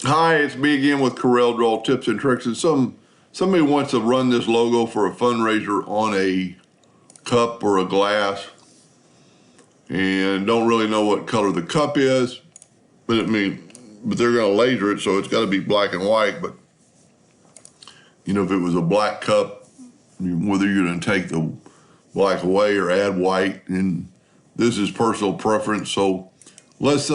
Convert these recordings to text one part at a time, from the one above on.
Hi, it's me again with Corel Draw Tips and Tricks. And somebody wants to run this logo for a fundraiser on a cup or a glass and don't really know what color the cup is, but they're going to laser it, so it's got to be black and white. But if it was a black cup, whether you're going to take the black away or add white, and this is personal preference. So let's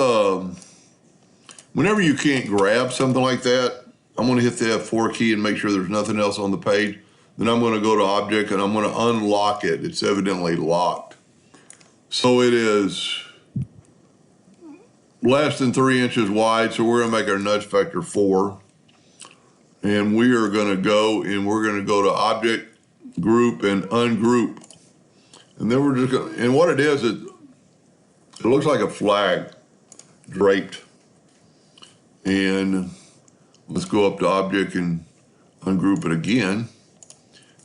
whenever you can't grab something like that, I'm going to hit the F4 key and make sure there's nothing else on the page. Then I'm going to go to Object and I'm going to unlock it. It's evidently locked. So it is less than 3 inches wide, so we're going to make our nudge factor 4. And we are going to go to Object, Group, and Ungroup. And then we're just going to, and what it is, it looks like a flag draped. And let's go up to Object and ungroup it again.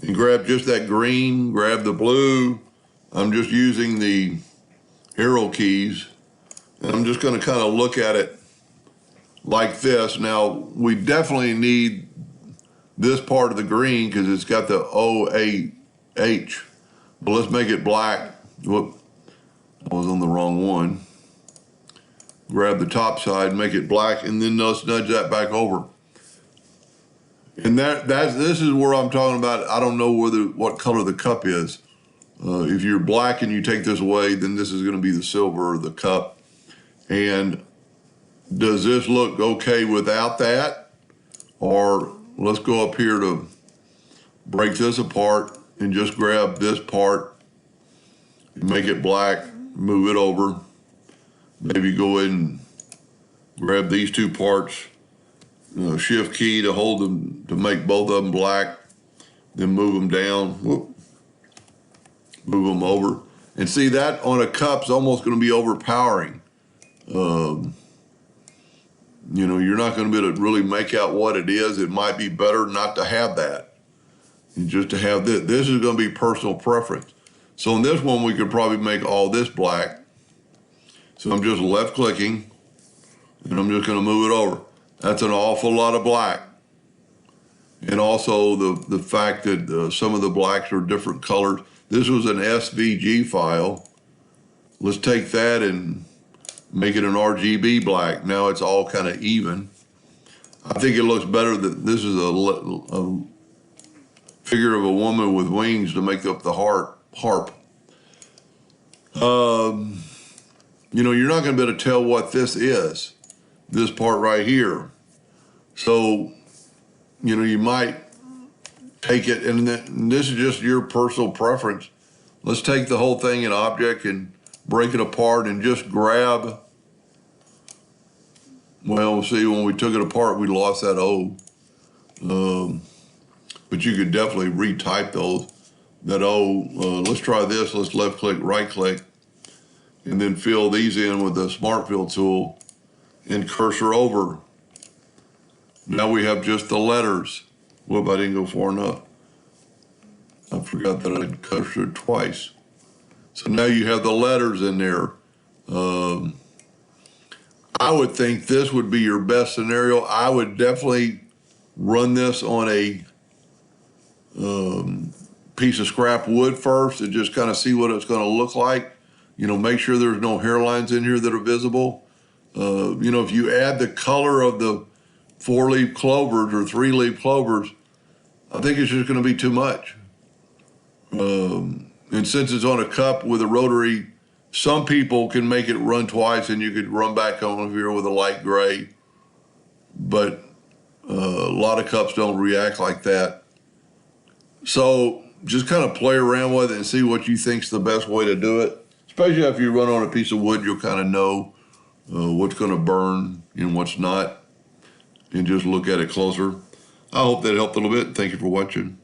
And grab just that green, grab the blue. I'm just using the arrow keys. And I'm just going to kind of look at it like this. Now, we definitely need this part of the green because it's got the OH. But let's make it black. Whoop, I was on the wrong one. Grab the top side, make it black, and then let's nudge that back over. And this is where I'm talking about. I don't know what color the cup is. If you're black and you take this away, then this is going to be the silver or the cup. And does this look okay without that? Or let's go up here to break this apart and just grab this part and make it black, move it over. Maybe go ahead and grab these two parts, shift key to hold them, to make both of them black, then move them down, whoop, move them over. And see, that on a cup's almost going to be overpowering. You're not going to be able to really make out what it is. It might be better not to have that, and just to have this. This is going to be personal preference. So in this one, we could probably make all this black. So I'm just left clicking and I'm just going to move it over. That's an awful lot of black. And also the fact that some of the blacks are different colors. This was an SVG file. Let's take that and make it an RGB black. Now it's all kind of even. I think it looks better that this is a figure of a woman with wings to make up the harp. You're not going to be able to tell what this is, this part right here. So, you might take it, and this is just your personal preference. Let's take the whole thing in Object and break it apart and just grab. Well, see, when we took it apart, we lost that O. But you could definitely retype that O. Let's try this. Let's left click, right click. And then fill these in with the Smart Fill tool and cursor over. Now we have just the letters. Whoop, I didn't go far enough. I forgot that I cursored twice. So now you have the letters in there. I would think this would be your best scenario. I would definitely run this on a piece of scrap wood first and just kind of see what it's going to look like. Make sure there's no hairlines in here that are visible. If you add the color of the 4-leaf clovers or 3-leaf clovers, I think it's just going to be too much. And since it's on a cup with a rotary, some people can make it run twice and you could run back on here with a light gray. But a lot of cups don't react like that. So just kind of play around with it and see what you think's the best way to do it. Especially if you run on a piece of wood, you'll kind of know what's going to burn and what's not, and just look at it closer. I hope that helped a little bit. Thank you for watching.